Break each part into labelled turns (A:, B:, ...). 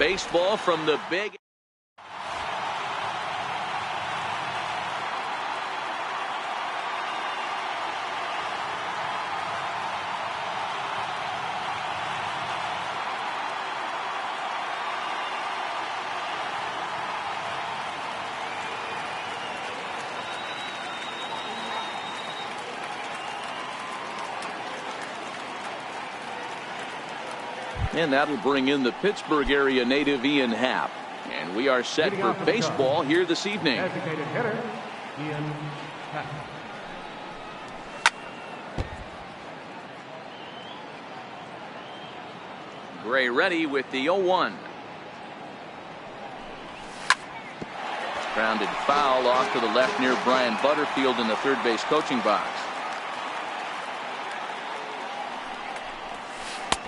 A: Baseball from the big. And that'll bring in the Pittsburgh area native Ian Happ. And we are set for baseball here this evening.
B: Designated hitter, Ian Happ.
A: Gray ready with the 0-1. Grounded foul off to the left near Brian Butterfield in the third base coaching box.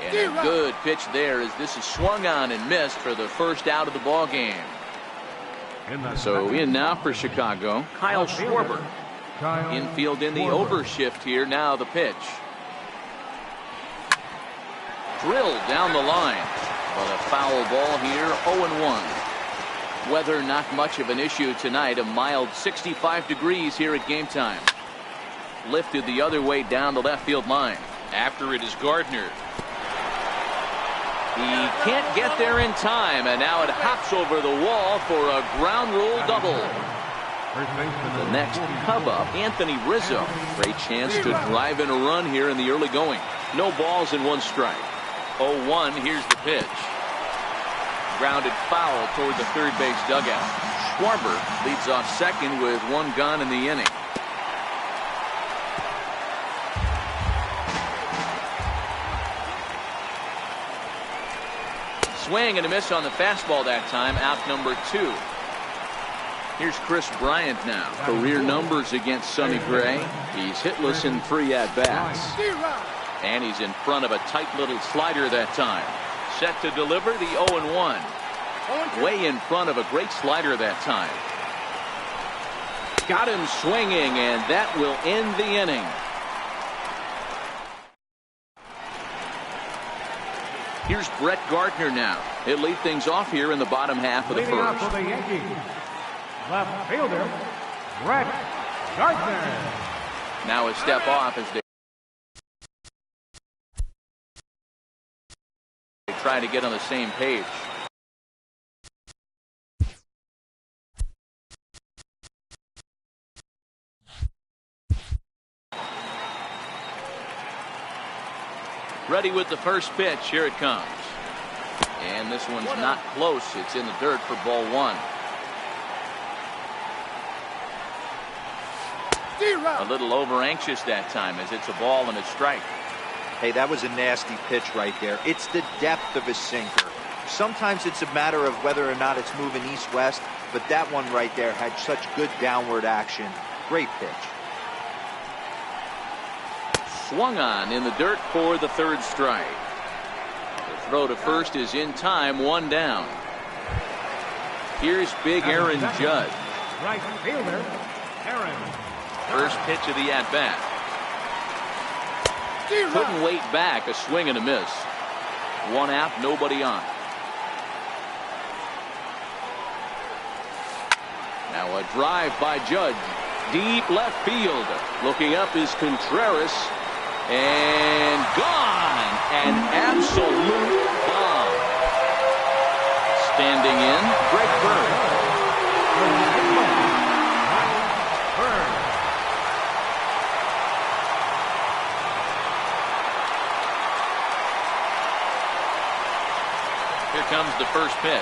A: And a good pitch there as this is swung on and missed for the first out of the ball game. So in now for Chicago, Kyle Schwarber. Infield in the overshift here. Now the pitch. Drilled down the line. But a foul ball here, 0-1. Weather not much of an issue tonight. A mild 65 degrees here at game time. Lifted the other way down the left field line. After it is Gardner. He can't get there in time, and now it hops over the wall for a ground rule double. The next Cub up, Anthony Rizzo. Great chance to drive in a run here in the early going. No balls and one strike. 0-1, here's the pitch. Grounded foul toward the third base dugout. Schwarber leads off second with one gone in the inning. Swing and a miss on the fastball that time. Out number 2. Here's Chris Bryant now. Career numbers against Sonny Gray. He's hitless in 3 at-bats. And he's in front of a tight little slider that time. Set to deliver the 0-1. Way in front of a great slider that time. Got him swinging, and that will end the inning. Here's Brett Gardner now. He'll lead things off here in the bottom half of the
B: Leading off
A: first.
B: for the Yankees, left fielder, Brett Gardner.
A: Now a step off as they try to get on the same page. Ready with the first pitch. Here it comes. And this one's not close. It's in the dirt for ball 1. A little over anxious that time as it's a ball and a strike.
C: Hey, that was a nasty pitch right there. It's the depth of his sinker. Sometimes it's a matter of whether or not it's moving east-west, but that one right there had such good downward action. Great pitch.
A: Swung on in the dirt for the third strike. The throw to first is in time, 1 down. Here's big Aaron Judd.
B: Right fielder, Aaron.
A: First pitch of the at-bat. Couldn't wait back. A swing and a miss. 1 out, nobody on. Now a drive by Judd. Deep left field. Looking up is Contreras. And gone. An absolute bomb. Standing in, Greg Bird. Here comes the first pitch.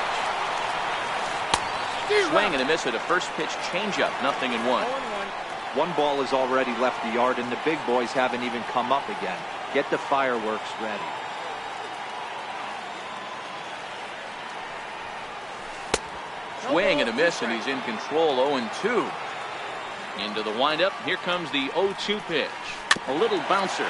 A: Swing and a miss at a first pitch changeup. 0-1.
C: 1 ball has already left the yard, and the big boys haven't even come up again. Get the fireworks ready.
A: Swing and a miss, and he's in control. 0-2. Into the windup. Here comes the 0-2 pitch. A little bouncer.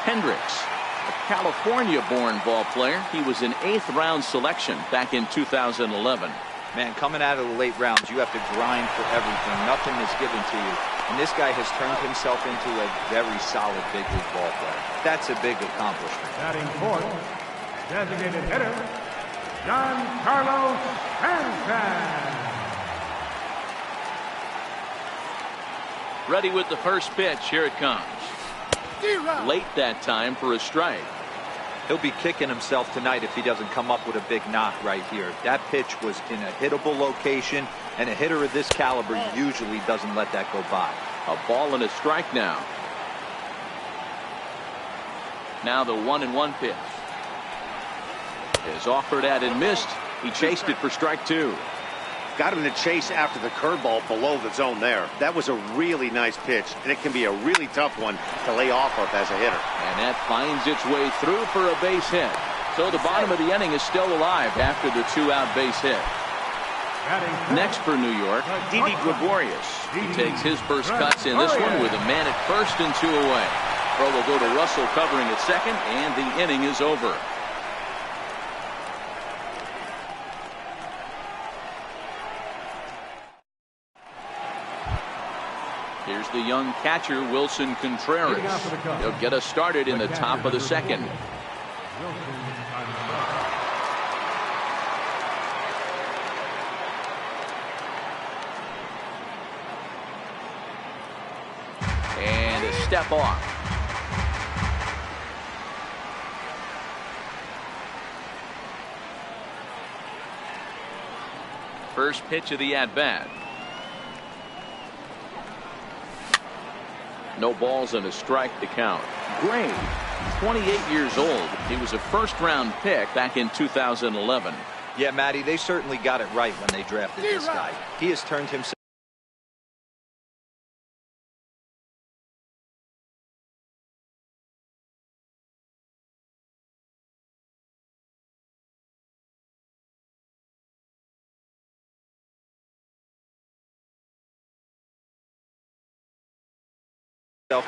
A: Hendricks, a California-born ball player. He was an 8th-round selection back in 2011.
C: Man, coming out of the late rounds, you have to grind for everything. Nothing is given to you. And this guy has turned himself into a very solid big league ball player. That's a big accomplishment.
B: Batting fourth, designated hitter, Giancarlo Stanton.
A: Ready with the first pitch. Here it comes. Late that time for a strike.
C: He'll be kicking himself tonight if he doesn't come up with a big knock right here. That pitch was in a hittable location, and a hitter of this caliber usually doesn't let that go by.
A: A ball and a strike now. Now the 1-1 pitch is offered at and missed. He chased it for strike two.
D: Got him to chase after the curveball below the zone there. That was a really nice pitch, and it can be a really tough one to lay off of as a hitter.
A: And that finds its way through for a base hit. So the bottom of the inning is still alive after the two-out base hit. Next for New York, Didi Gregorius. He takes his first cuts in this one with a man at first and two away. Throw will go to Russell covering at second, and the inning is over. Here's the young catcher, Wilson Contreras. He'll get us started in the top of the second. And a step off. First pitch of the at-bat. No balls and a strike to count. Gray, 28 years old. He was a first-round pick back in 2011.
C: Yeah, Matty, they certainly got it right when they drafted this guy. He has turned himself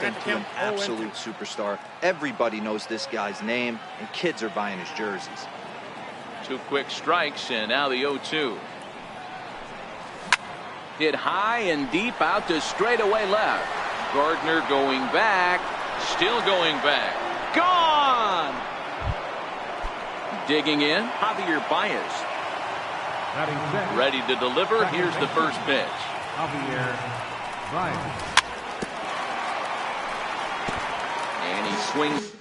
C: into an absolute superstar. Everybody knows this guy's name, and kids are buying his jerseys.
A: Two quick strikes, and now the 0-2. Hit high and deep out to straightaway left. Gardner going back, still going back. Gone! Digging in, Javier Baez. Ready to deliver. Here's the first pitch.
B: Javier Baez.
A: And he swings.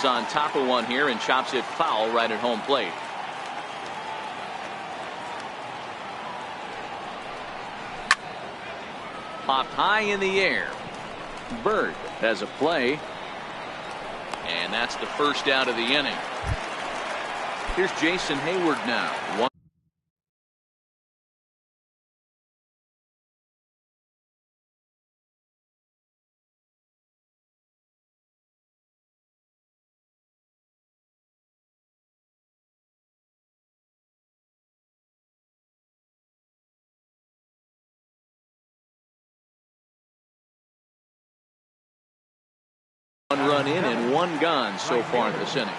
A: On top of one here and chops it foul right at home plate. Popped high in the air. Bird has a play, and that's the first out of the inning. Here's Jason Hayward now. One run in and one gone so far this inning.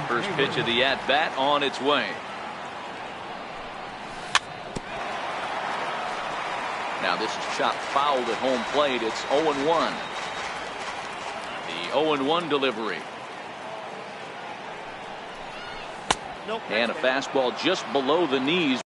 A: First pitch of the at-bat on its way. Now this is chopped fouled at home plate. It's 0-1. The 0-1 delivery. And a fastball just below the knees.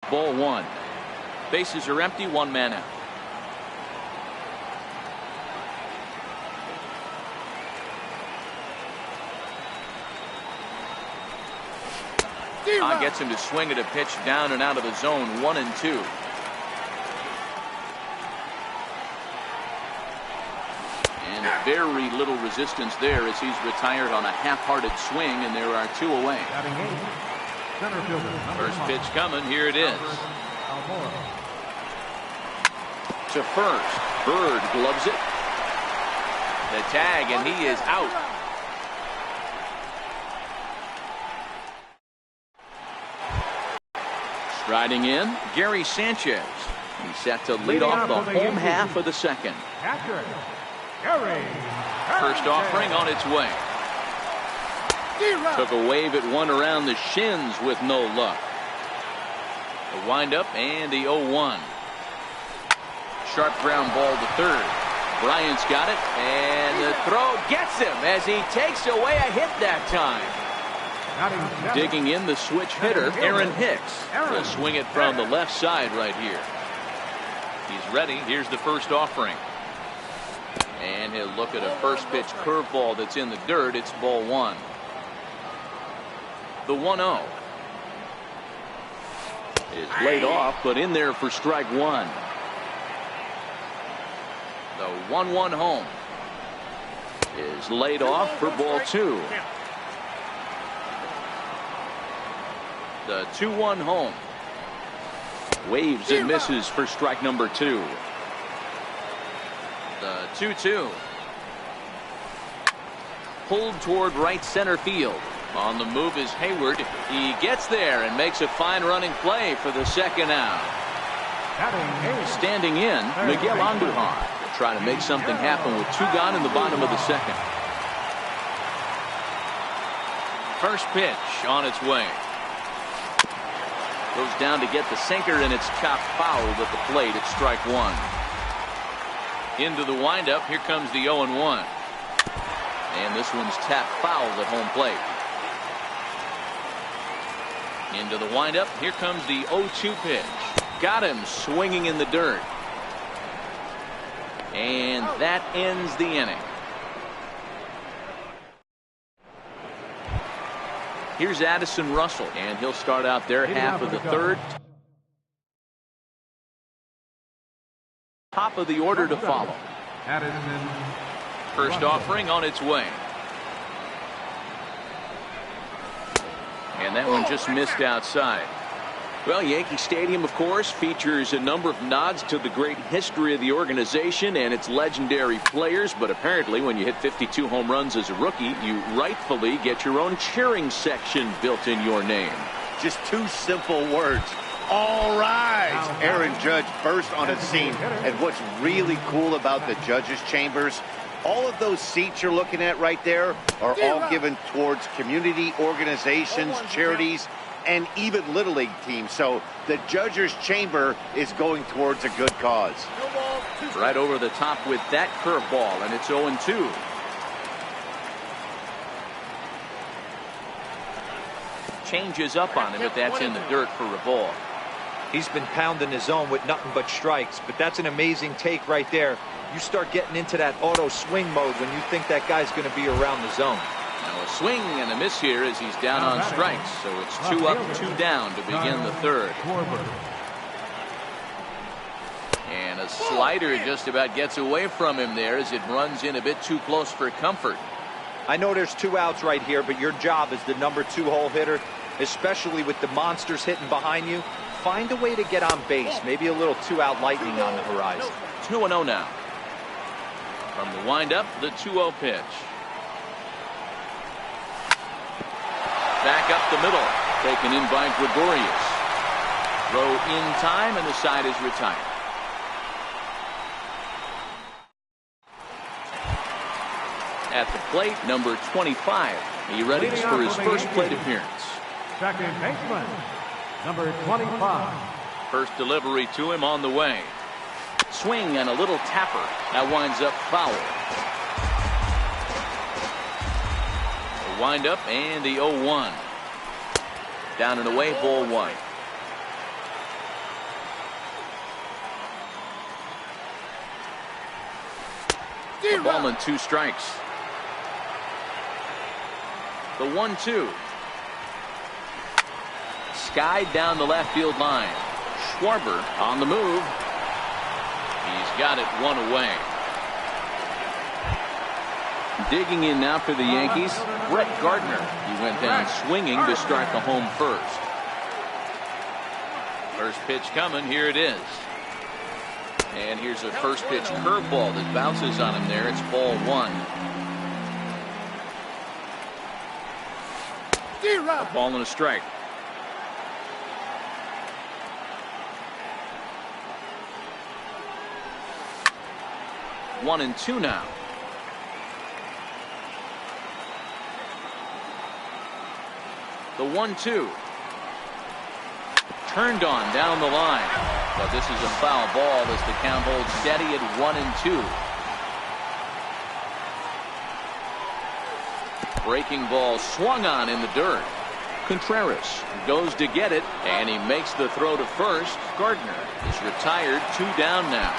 A: Ball one. Bases are empty, one man out. Gets him to swing at a pitch down and out of the zone, 1-2. And very little resistance there as he's retired on a half-hearted swing, and there are 2 away. First pitch coming, here it is. To first, Bird gloves it. The tag, and he is out. Riding in, Gary Sanchez. He's set to lead off the home half of the second. First offering on its way. Took a wave at one around the shins with no luck. The windup and the 0-1. Sharp ground ball to third. Bryant's got it, and the throw gets him as he takes away a hit that time. Digging in the switch hitter, Aaron Hicks. Will swing it from the left side right here. He's ready. Here's the first offering. And he'll look at a first pitch curveball that's in the dirt. It's ball one. The 1-0 is laid off, but in there for strike one. The 1-1 home is laid off for ball two. The 2-1 home. Waves and misses for strike number two. The 2-2. Pulled toward right center field. On the move is Hayward. He gets there and makes a fine running play for the second out. Standing in, Miguel Andujar will try to make something happen with 2 gone in the bottom of the second. First pitch on its way. Goes down to get the sinker, and it's chopped foul at the plate at strike one. Into the windup. Here comes the 0-1. And this one's tapped foul at home plate. Into the windup. Here comes the 0-2 pitch. Got him swinging in the dirt. And that ends the inning. Here's Addison Russell, and he'll start out there half of the third. Top of the order to follow. First offering on its way. And that one just missed outside. Well, Yankee Stadium, of course, features a number of nods to the great history of the organization and its legendary players. But apparently, when you hit 52 home runs as a rookie, you rightfully get your own cheering section built in your name.
D: Just 2 simple words. All right. Aaron Judge burst on the scene. And what's really cool about the judges' chambers, all of those seats you're looking at right there are all given towards community organizations, charities, and even Little League teams. So the judge's chamber is going towards a good cause.
A: Right over the top with that curveball, and it's 0-2. Changes up on him, but that's in the dirt for a ball.
C: He's been pounding his zone with nothing but strikes, but that's an amazing take right there. You start getting into that auto swing mode when you think that guy's going to be around the zone.
A: Now a swing and a miss here as he's down on strikes. So it's 2 up, 2 down to begin the third. And a slider just about gets away from him there as it runs in a bit too close for comfort.
C: I know there's 2 outs right here, but your job as the number 2 hole hitter, especially with the monsters hitting behind you, find a way to get on base. Maybe a little 2-out lightning on the horizon.
A: 2-0 now. From the windup, the 2-0 pitch. Back up the middle, taken in by Gregorius. Throw in time, and the side is retired. At the plate, number 25. He readies for his first plate appearance.
B: Second baseman, number 25.
A: First delivery to him on the way. Swing and a little tapper. That winds up foul. The windup and the 0-1. Down and away, ball one. A ball and 2 strikes. The 1-2. Skied down the left field line. Schwarber on the move. He's got it 1 away. Digging in now for the Yankees, Brett Gardner. He went down swinging to start the home first. First pitch coming. Here it is. And here's a first pitch curveball that bounces on him there. It's ball 1. A ball and a strike. One and 2 now. The 1-2. Turned on down the line. But this is a foul ball as the count holds steady at 1-2. Breaking ball swung on in the dirt. Contreras goes to get it, and he makes the throw to first. Gardner is retired, 2 down now.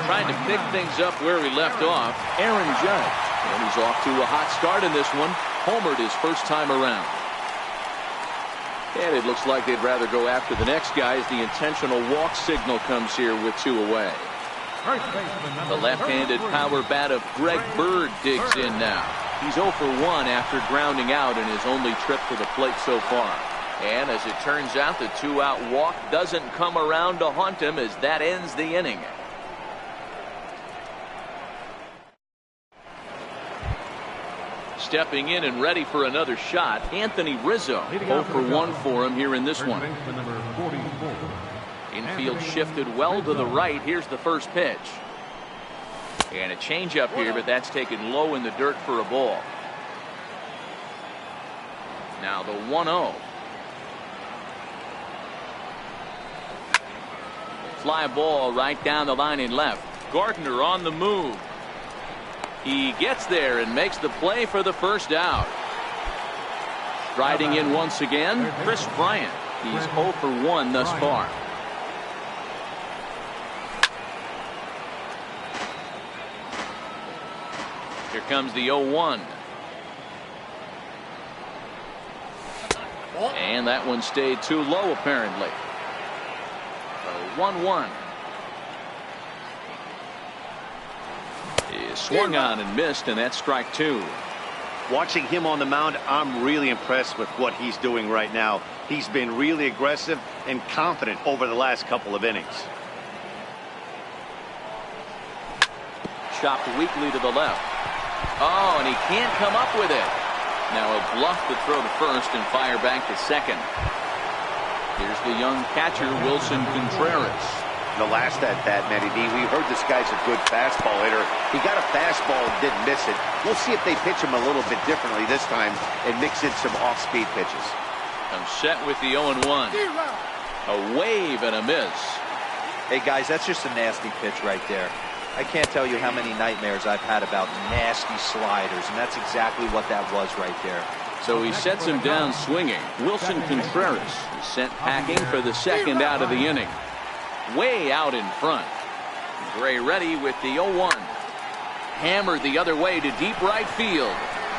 A: Trying to pick things up where he left off, Aaron Judge. And he's off to a hot start in this one. Homered his first time around. And it looks like they'd rather go after the next guy as the intentional walk signal comes here with 2 away. The left-handed power bat of Greg Bird digs in now. He's 0 for 1 after grounding out in his only trip to the plate so far. And as it turns out, the 2-out walk doesn't come around to haunt him as that ends the inning. Stepping in and ready for another shot, Anthony Rizzo. 0 for 1 for him here in this one. Infield shifted well to the right. Here's the first pitch. And a changeup here, but that's taken low in the dirt for a ball. Now the 1-0. Fly ball right down the line in left. Gardner on the move. He gets there and makes the play for the first out. Striding in once again, Chris Bryant. He's 0 for 1 thus far. Here comes the 0-1. And that one stayed too low apparently. So 1-1. He swung on and missed, and that's strike 2.
D: Watching him on the mound, I'm really impressed with what he's doing right now. He's been really aggressive and confident over the last couple of innings.
A: Chopped weakly to the left. Oh, and he can't come up with it. Now he'll bluff the throw to first and fire back to second. Here's the young catcher, Wilson Contreras.
D: The last at bat, Matty D, we heard this guy's a good fastball hitter. He got a fastball and didn't miss it. We'll see if they pitch him a little bit differently this time and mix in some off-speed pitches.
A: I'm set with the 0-1. A wave and a miss.
C: Hey, guys, that's just a nasty pitch right there. I can't tell you how many nightmares I've had about nasty sliders, and that's exactly what that was right there.
A: So he sets him down swinging. Wilson Contreras is sent packing for the second out of the inning. Way out in front. Gray ready with the 0-1. Hammered the other way to deep right field.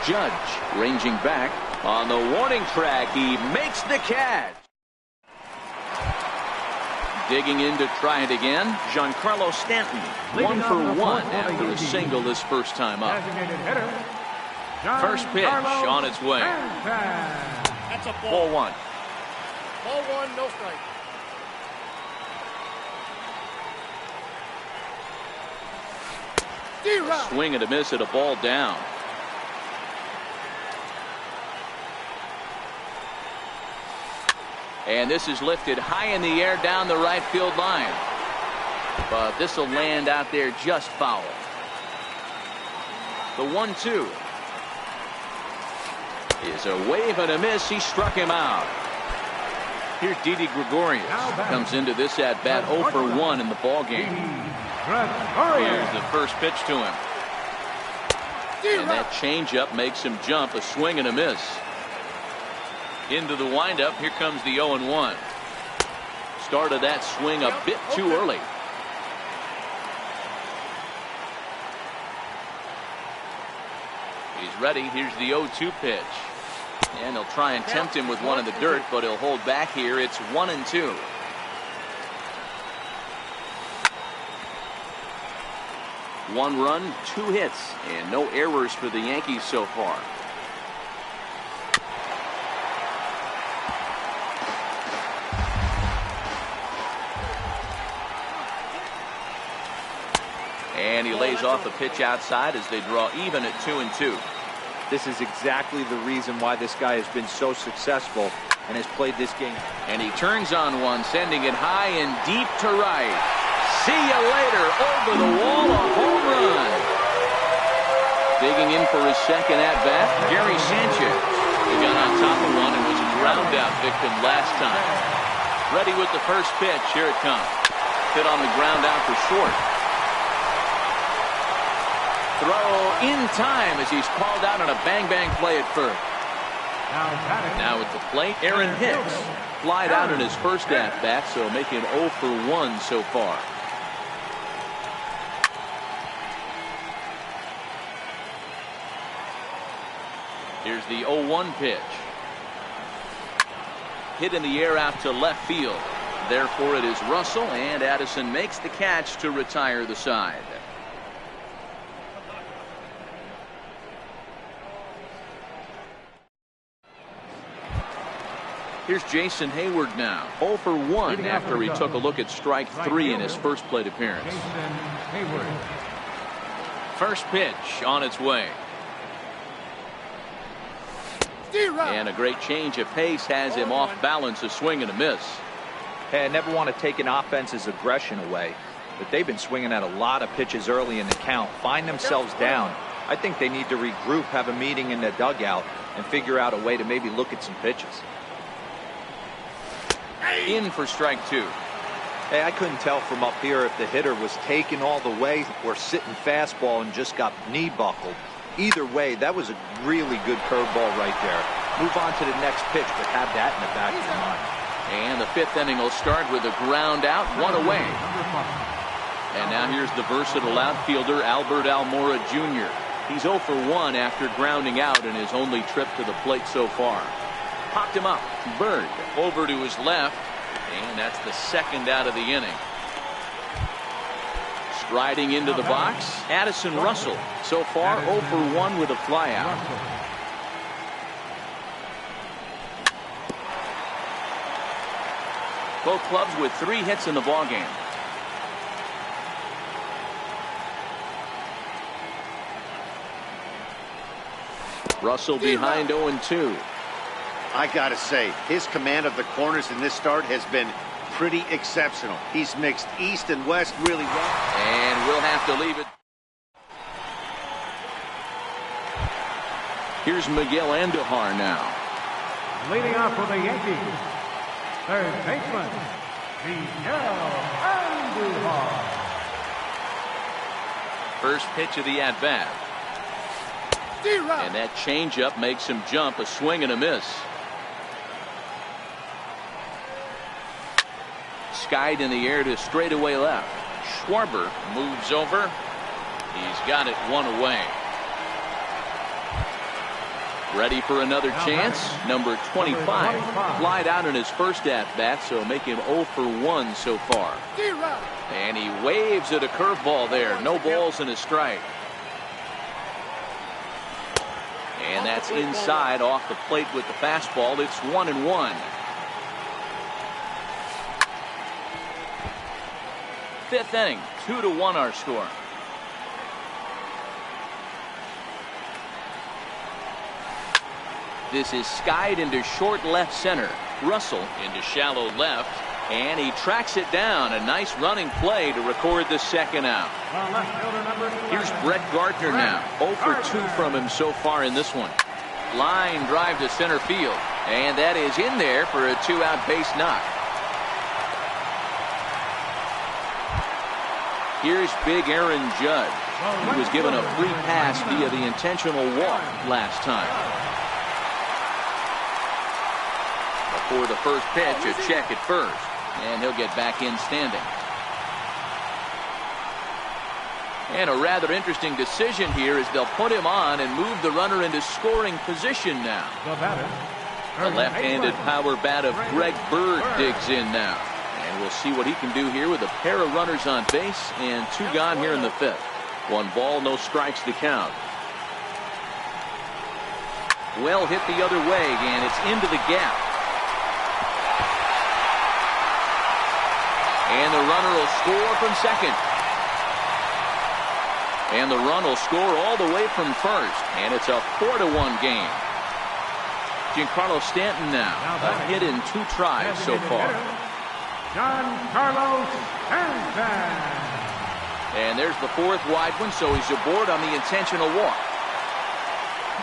A: Judge ranging back on the warning track. He makes the catch. Digging in to try it again, Giancarlo Stanton. 1 for 1 after a single this first time up. First pitch on its way.
E: That's a ball.
A: Ball 1.
E: Ball 1, no strike.
A: A swing and a miss at a ball down. And this is lifted high in the air down the right field line. But this will land out there just foul. The 1-2 is a wave and a miss. He struck him out. Here's Didi Gregorius. Comes into this at bat 0 for 1 in the ball game. Here's the first pitch to him. And that changeup makes him jump. A swing and a miss. Into the windup. Here comes the 0-1. Started that swing a bit too early. ready. Here's the 0-2 pitch. And he'll try and tempt him with one in the dirt, but he'll hold back here. It's 1-2. One run, 2 hits, and no errors for the Yankees so far. And he lays off the pitch outside as they draw even at 2-2.
C: This is exactly the reason why this guy has been so successful and has played this game.
A: And he turns on one, sending it high and deep to right. See you later. Over the wall, a home run. Digging in for his second at-bat, Gary Sanchez. He got on top of one and was a ground-out victim last time. Ready with the first pitch. Here it comes. Hit on the ground out for short. Throw in time as he's called out on a bang-bang play at first. Now at the plate, Aaron Hicks. Flied out in his first at-bat, so making 0 for 1 so far. Here's the 0-1 pitch. Hit in the air out to left field. Therefore it is Russell, and Addison makes the catch to retire the side. Here's Jason Hayward now. 0 for 1 after he took a look at strike 3 in his first plate appearance. First pitch on its way. And a great change of pace has him off balance, a swing and a miss.
C: Hey, I never want to take an offense's aggression away, but they've been swinging at a lot of pitches early in the count, find themselves down. I think they need to regroup, have a meeting in the dugout, and figure out a way to maybe look at some pitches.
A: In for strike 2.
C: Hey, I couldn't tell from up here if the hitter was taken all the way or sitting fastball and just got knee buckled. Either way, that was a really good curveball right there. Move on to the next pitch, but have that in the back of your mind.
A: And the 5th inning will start with a ground out, 1 away. And now here's the versatile outfielder, Albert Almora Jr. He's 0 for 1 after grounding out in his only trip to the plate so far. Popped him up. Bird over to his left, and that's the 2nd out of the inning. Striding into the box, Addison Russell. So far 0 for 1 with a flyout. Both clubs with 3 hits in the ballgame. Russell behind 0-2.
D: I gotta say, his command of the corners in this start has been pretty exceptional. He's mixed east and west really well.
A: And we'll have to leave it. Here's Miguel Andujar now.
B: Leading off for the Yankees, third baseman, Miguel Andujar.
A: First pitch of the at-bat. And that changeup makes him jump, a swing and a miss. Skied in the air to straightaway left. Schwarber moves over. He's got it 1 away. Ready for another chance. Number 25. Flied out in his first at-bat, so make him 0 for 1 so far. And he waves at a curveball there. No balls and a strike. And that's inside off the plate with the fastball. It's 1-1. 5th inning, 2-1 our score. This is skied into short left center. Russell into shallow left, and he tracks it down. A nice running play to record the 2nd out. Here's Brett Gardner now. 0 for 2 from him so far in this one. Line drive to center field, and that is in there for a 2-out base knock. Here's big Aaron Judge. He was given a free pass via the intentional walk last time. Before the first pitch, a check at first, and he'll get back in standing. And a rather interesting decision here is they'll put him on and move the runner into scoring position now. The left-handed power bat of Greg Bird digs in now. And we'll see what he can do here with a pair of runners on base and 2 gone here in the 5th. 1 ball, no strikes to count. Well hit the other way, and it's into the gap. And the runner will score from second. And the run will score all the way from first. And it's a 4-1 game. Giancarlo Stanton now. A hit in 2 tries so far.
B: Giancarlo Stanton.
A: And there's the 4th wide one, so he's aboard on the intentional walk.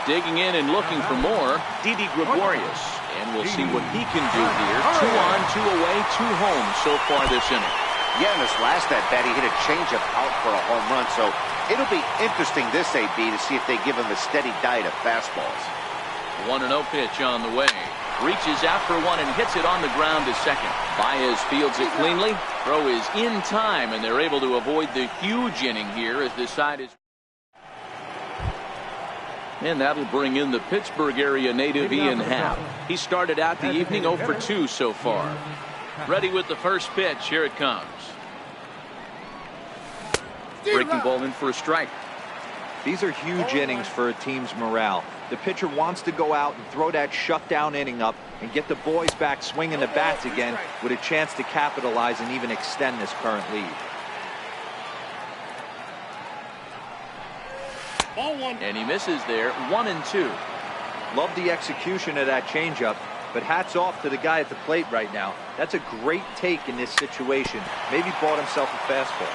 A: Digging in and looking for more, Didi Gregorius. And we'll see what he can do here. 2 on, 2 away, 2 home so far this inning.
D: Yeah, in his last at-bat, he hit a changeup out for a home run, so it'll be interesting this AB to see if they give him a steady diet of fastballs.
A: 1-0 pitch on the way. Reaches out for one and hits it on the ground to second. Baez fields it cleanly. Throw is in time, and they're able to avoid the huge inning here as this side is. And that'll bring in the Pittsburgh area native Ian Happ. He started out the evening 0 for 2 so far. Ready with the first pitch. Here it comes. Breaking ball in for a strike.
C: These are huge innings for a team's morale. The pitcher wants to go out and throw that shutdown inning up and get the boys back swinging the bats again with a chance to capitalize and even extend this current lead.
E: Ball 1.
A: And he misses there. 1-2.
C: Love the execution of that changeup, but hats off to the guy at the plate right now. That's a great take in this situation. Maybe bought himself a fastball.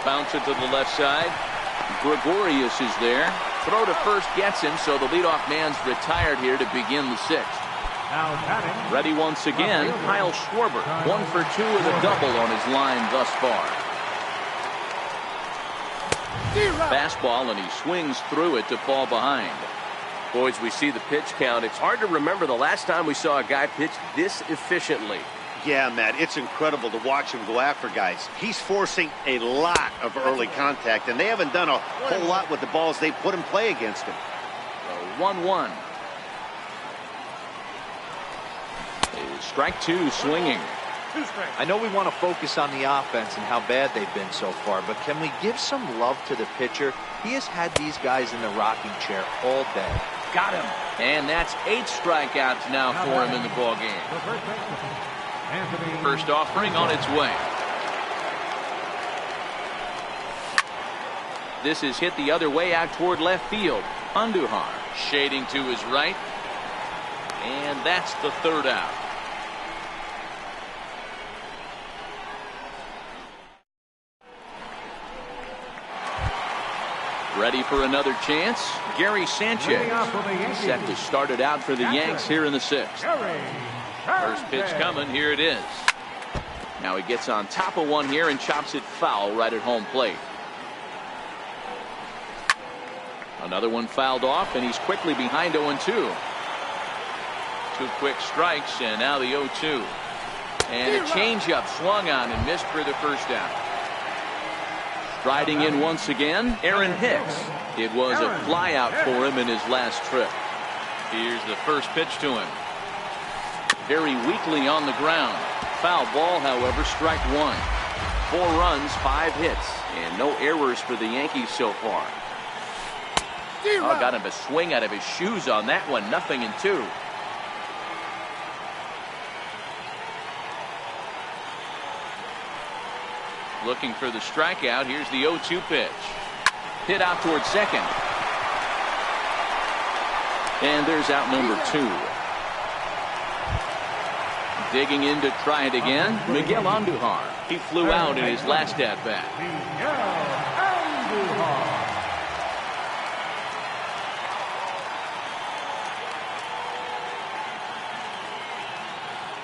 A: Bounce it to the left side. Gregorius is there. Throw to first gets him, so the leadoff man's retired here to begin the 6th. Ready once again, Kyle Schwarber. 1 for 2 with a double on his line thus far. Fastball, and he swings through it to fall behind.
F: Boys, we see the pitch count. It's hard to remember the last time we saw a guy pitch this efficiently.
D: Yeah, Matt, it's incredible to watch him go after guys. He's forcing a lot of early contact, and they haven't done a whole lot with the balls they put in play against him.
A: 1-1. Strike 2 swinging.
C: I know we want to focus on the offense and how bad they've been so far, but can we give some love to the pitcher? He has had these guys in the rocking chair all day.
A: Got him. And that's 8 strikeouts now for him in the ballgame. First offering on its way. This is hit the other way out toward left field. Andujar shading to his right. And that's the 3rd out. Ready for another chance. Gary Sanchez set to start it out for the Yanks here in the 6th. First pitch coming. Here it is. Now he gets on top of one here and chops it foul right at home plate. Another one fouled off, and he's quickly behind 0-2. 2 quick strikes, and now the 0-2. And a changeup swung on and missed for the first out. Striding in once again, Aaron Hicks. It was a flyout for him in his last trip. Here's the first pitch to him. Very weakly on the ground. Foul ball, however, strike 1. 4 runs, 5 hits, and no errors for the Yankees so far. Oh, got him to swing out of his shoes on that one. 0-2. Looking for the strikeout. Here's the 0-2 pitch. Hit out towards second. And there's out number 2. Digging in to try it again, Miguel Andujar. He flew out in his last at-bat.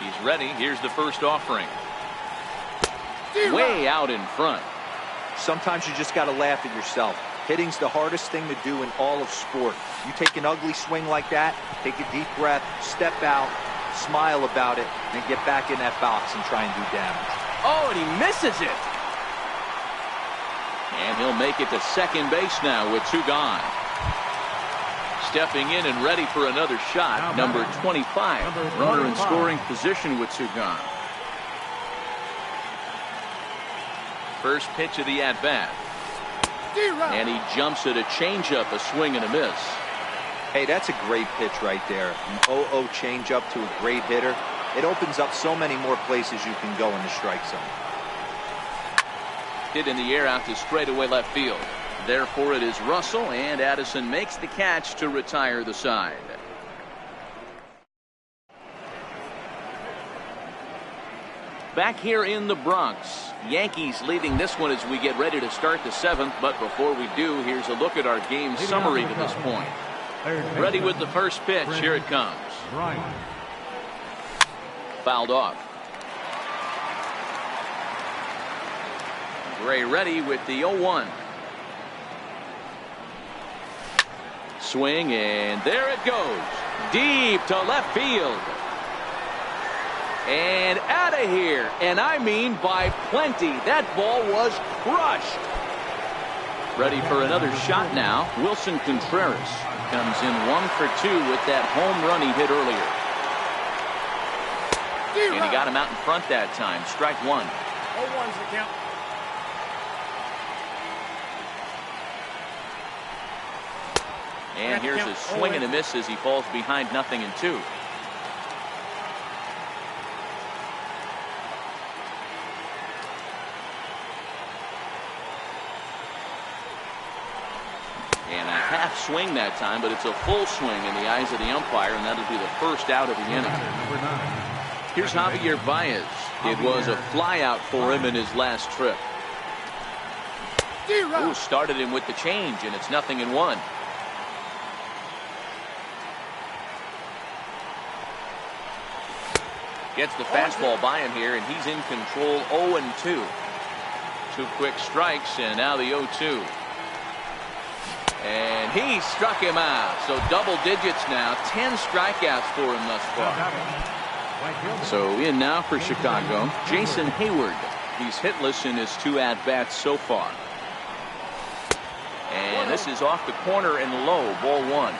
A: He's ready. Here's the first offering. Way out in front.
C: Sometimes you just got to laugh at yourself. Hitting's the hardest thing to do in all of sport. You take an ugly swing like that, take a deep breath, step out, smile about it, and get back in that box and try and do damage.
A: Oh, and he misses it. And he'll make it to second base now with 2 gone. Stepping in and ready for another shot, number 25. Runner in scoring position with 2 gone. First pitch of the at-bat. And he jumps at a changeup, a swing and a miss.
C: Hey, that's a great pitch right there. An 0-0 changeup to a great hitter. It opens up so many more places you can go in the strike zone.
A: Hit in the air out to straightaway left field. Therefore, it is Russell, and Addison makes the catch to retire the side. Back here in the Bronx, Yankees leading this one as we get ready to start the 7th. But before we do, here's a look at our game summary to this point. Ready with the first pitch. Here it comes. Fouled off. Gray ready with the 0-1. Swing, and there it goes. Deep to left field. And out of here. And I mean by plenty. That ball was crushed. Ready for another shot now. Wilson Contreras comes in 1 for 2 with that home run he hit earlier. And he got him out in front that time. Strike 1.
E: 0-1's the count.
A: And here's a swing and a miss as he falls behind 0-2. And a half swing that time, but it's a full swing in the eyes of the umpire, and that'll be the first out of the inning. Here's Javier Baez. It was a fly out for him in his last trip. Ooh, started him with the change, and it's 0-1. Gets the fastball by him here, and he's in control. 0-2. 2 quick strikes, and now the 0-2. And he struck him out. So double digits now. 10 strikeouts for him thus far. So in now for Chicago, Jason Hayward. He's hitless in his 2 at-bats so far. And this is off the corner and low. Ball 1.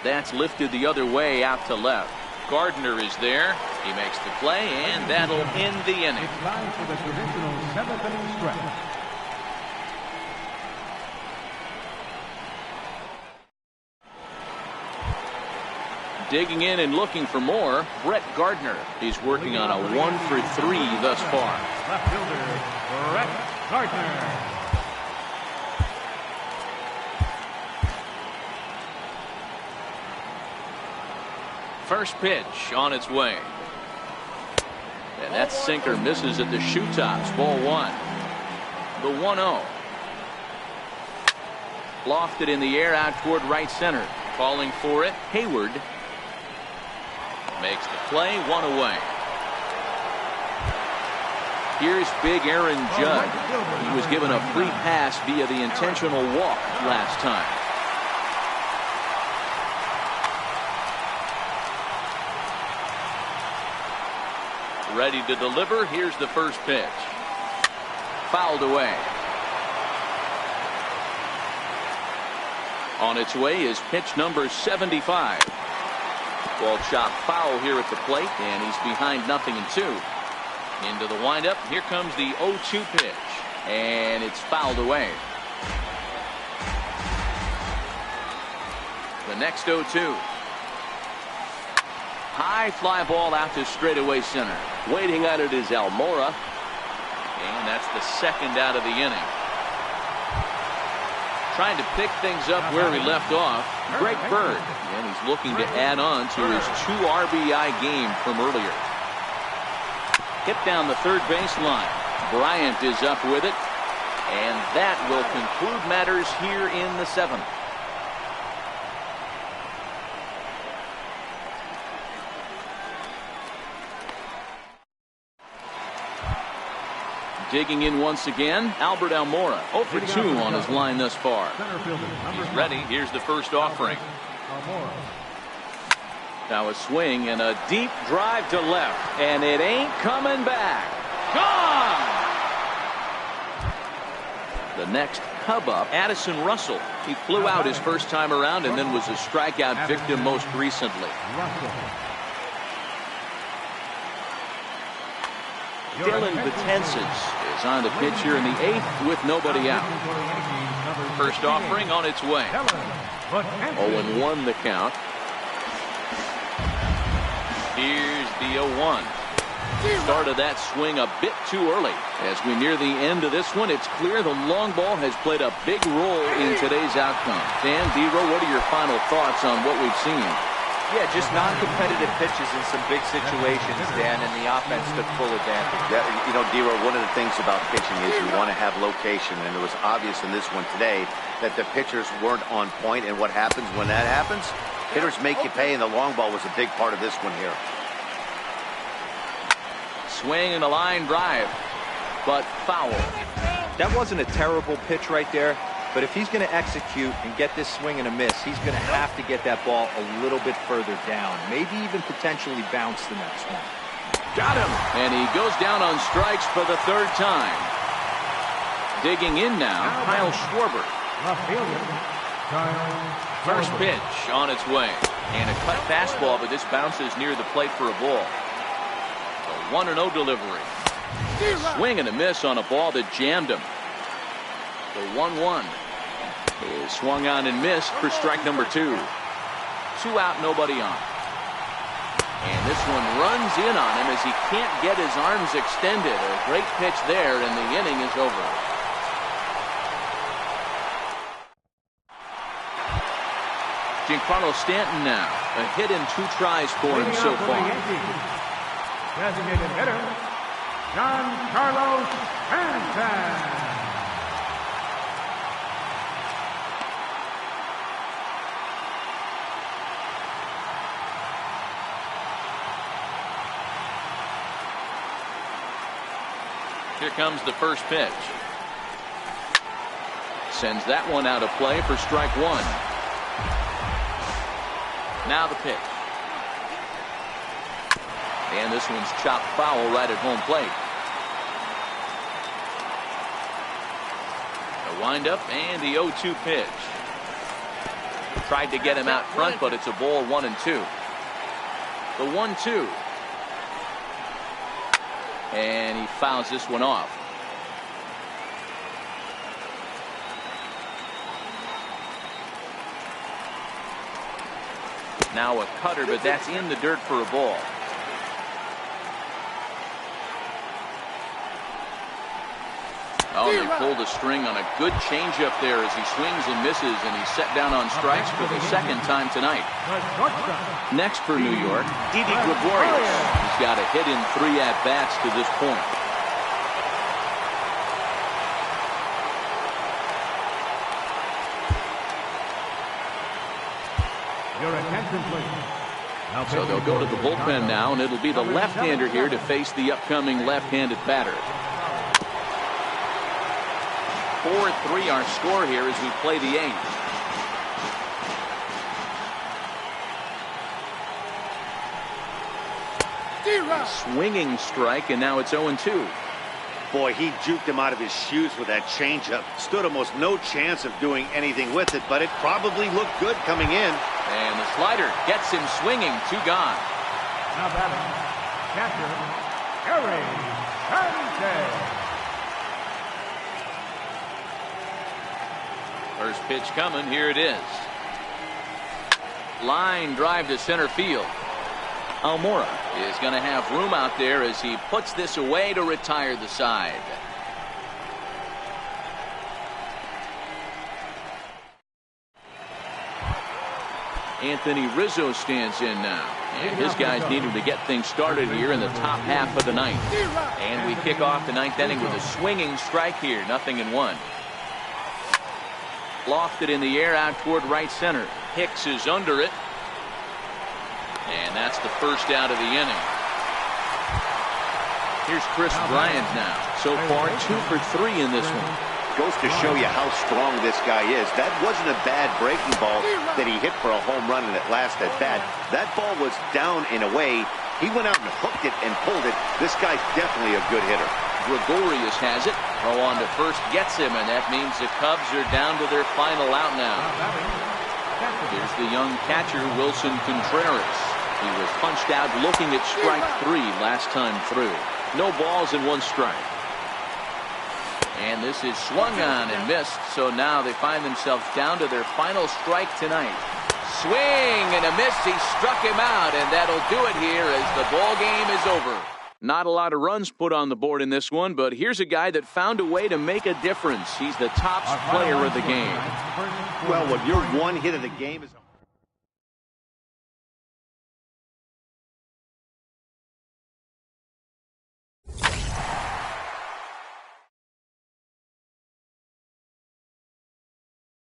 A: That's lifted the other way out to left. Gardner is there. He makes the play, and that'll end the inning.
B: It's time for the traditional 7th inning stretch.
A: Digging in and looking for more, Brett Gardner. He's working on a 1 for 3 thus far.
B: Left fielder, Brett Gardner.
A: First pitch on its way. And that sinker misses at the shoe tops. Ball 1. The 1-0. Lofted in the air out toward right center. Calling for it, Hayward. Makes the play, 1 away. Here's big Aaron Judge. He was given a free pass via the intentional walk last time. Ready to deliver. Here's the first pitch. Fouled away. On its way is pitch number 75. Ball chopped foul here at the plate, and he's behind 0-2. Into the windup. Here comes the 0-2 pitch, and it's fouled away. The next 0-2. High fly ball out to straightaway center.
F: Waiting on it is Almora.
A: And that's the second out of the inning. Trying to pick things up where we left off, Greg Bird. And he's looking to add on to his 2 RBI game from earlier. Hit down the third baseline. Bryant is up with it. And that will conclude matters here in the 7th. Digging in once again, Albert Almora. 0 for 2 on his line thus far. He's ready. Here's the first offering. Now a swing and a deep drive to left. And it ain't coming back. Gone! The next Cub up, Addison Russell. He flew out his first time around and then was a strikeout victim most recently. Dylan Betances is on the pitch here in the 8th with nobody out. First offering on its way. 0-1 the count. Here's the 0-1. Started that swing a bit too early. As we near the end of this one, it's clear the long ball has played a big role in today's outcome. Dan, Dero, what are your final thoughts on what we've seen?
C: Yeah, just non-competitive pitches in some big situations, Dan, and the offense took full advantage.
D: Yeah, you know, Dero, one of the things about pitching is you want to have location, and it was obvious in this one today that the pitchers weren't on point, and what happens when that happens? Hitters make you pay, and the long ball was a big part of this one here.
A: Swing and a line drive, but foul.
C: That wasn't a terrible pitch right there, but if he's going to execute and get this swing and a miss, he's going to have to get that ball a little bit further down, maybe even potentially bounce the next one.
A: Got him! And he goes down on strikes for the 3rd time. Digging in now, Kyle Schwarber. First pitch on its way. And a cut fastball, but this bounces near the plate for a ball. 1-0 delivery. Swing and a miss on a ball that jammed him. The 1-1 is swung on and missed for strike number 2. 2 out, nobody on. And this one runs in on him as he can't get his arms extended. A great pitch there, and the inning is over. Giancarlo Stanton now. A hit in 2 tries for him so far.
B: Designated hitter, Giancarlo Stanton.
A: Here comes the first pitch. Sends that one out of play for strike 1. Now the pitch. And this one's chopped foul right at home plate. The windup and the 0-2 pitch. Tried to get him out front, but it's a ball 1-2. The 1-2. And he fouls this one off. Now a cutter, but that's in the dirt for a ball. Oh, they pulled a string on a good changeup there as he swings and misses, and he's set down on strikes for the 2nd time tonight. Next for New York, Didi Gregorius. He's got a hit in 3 at-bats to this point.
B: Your attention, please.
A: So they'll go to the bullpen now, and it'll be the left-hander here to face the upcoming left-handed batter. 4-3 our score here as we play the 8th. Swinging strike, and now it's 0-2.
D: Boy, he juked him out of his shoes with that changeup. Stood almost no chance of doing anything with it, but it probably looked good coming in.
A: And the slider gets him swinging. 2 gone.
B: Now batting, catcher, Eric Sanchez.
A: First pitch coming. Here it is. Line drive to center field. Almora is going to have room out there as he puts this away to retire the side. Anthony Rizzo stands in now. And his guys need him to get things started here in the top half of the 9th. And we kick off the 9th inning with a swinging strike here. 0-1. Lofted in the air out toward right center. Hicks is under it. And that's the first out of the inning. Here's Chris Bryant now. So far, 2 for 3 in this one.
D: Goes to show you how strong this guy is. That wasn't a bad breaking ball that he hit for a home run in it last at bat. That ball was down and away. He went out and hooked it and pulled it. This guy's definitely a good hitter.
A: Gregorius has it. Throw on to first gets him, and that means the Cubs are down to their final out now. Here's the young catcher, Wilson Contreras. He was punched out looking at strike 3 last time through. No balls and 1 strike. And this is swung on and missed, so now they find themselves down to their final strike tonight. Swing and a miss. He struck him out, and that'll do it here as the ball game is over. Not a lot of runs put on the board in this one, but here's a guy that found a way to make a difference. He's the top player of the game.
D: Well, when your one hit of the game is